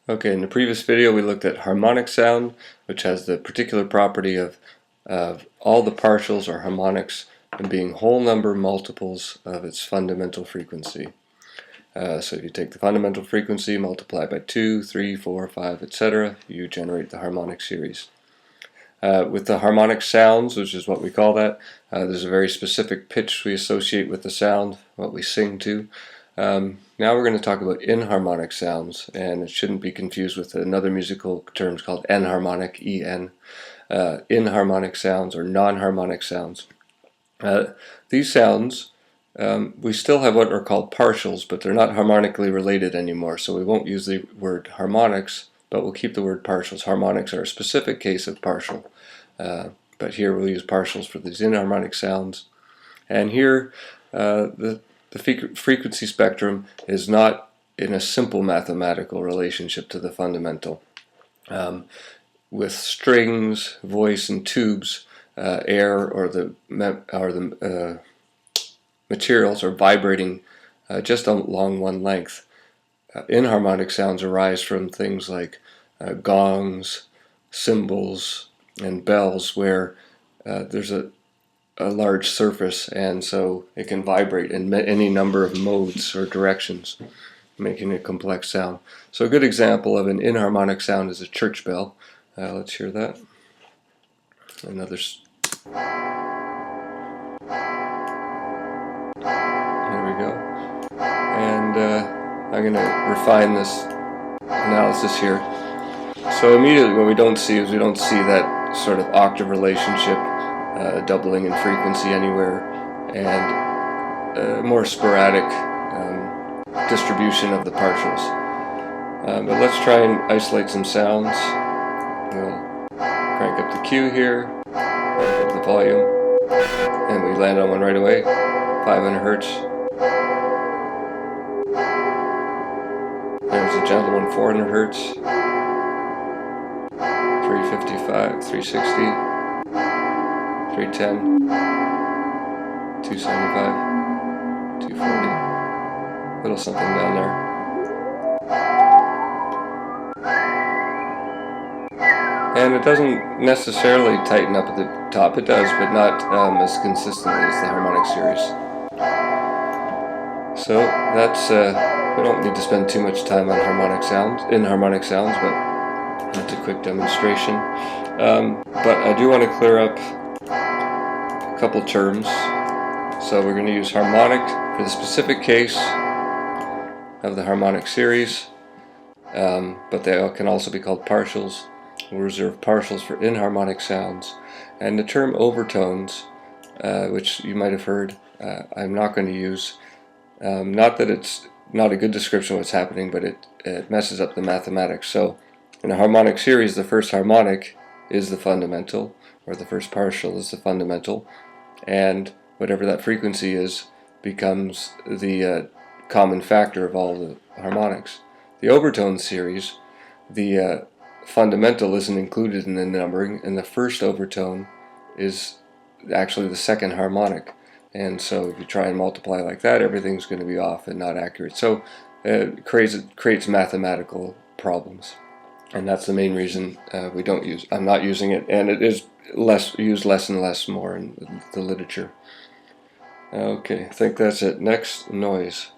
Okay, in the previous video we looked at harmonic sound, which has the particular property of all the partials or harmonics and being whole number multiples of its fundamental frequency. So if you take the fundamental frequency, multiply by 2, 3, 4, 5, etc., you generate the harmonic series. With the harmonic sounds, which is what we call that, there's a very specific pitch we associate with the sound, what we sing to. Now we're going to talk about inharmonic sounds, and it shouldn't be confused with another musical term called enharmonic, E-N. Inharmonic sounds or non-harmonic sounds. These sounds, we still have what are called partials, but they're not harmonically related anymore, so we won't use the word harmonics, but we'll keep the word partials. Harmonics are a specific case of partial, but here we'll use partials for these inharmonic sounds. And here the frequency spectrum is not in a simple mathematical relationship to the fundamental. With strings, voice, and tubes, air or the materials are vibrating just along one length. Inharmonic sounds arise from things like gongs, cymbals, and bells, where there's a large surface, and so it can vibrate in any number of modes or directions, making a complex sound. So a good example of an inharmonic sound is a church bell. Let's hear that. Another. There we go. And I'm going to refine this analysis here. So immediately what we don't see is that sort of octave relationship, doubling in frequency anywhere, and more sporadic distribution of the partials. But let's try and isolate some sounds. We'll crank up the Q here, crank up the volume, and we land on one right away. 500 hertz. There's a gentle one, 400 hertz. 355, 360, 310, 275, 240. Little something down there. And it doesn't necessarily tighten up at the top. It does, but not as consistently as the harmonic series. So that's we don't need to spend too much time on inharmonic sounds, but that's a quick demonstration. But I do want to clear up a couple terms. So we're going to use harmonic for the specific case of the harmonic series, but they can also be called partials. We'll reserve partials for inharmonic sounds. And the term overtones, which you might have heard, I'm not going to use. Not that it's not a good description of what's happening, but it messes up the mathematics. So in a harmonic series, the first harmonic is the fundamental, or the first partial is the fundamental, and whatever that frequency is becomes the common factor of all the harmonics. The overtone series, the fundamental isn't included in the numbering, and the first overtone is actually the second harmonic. And so if you try and multiply like that, everything's going to be off and not accurate. So it creates mathematical problems. And that's the main reason I'm not using it, and it is used less and less more in the literature. Okay, I think that's it. Next, noise.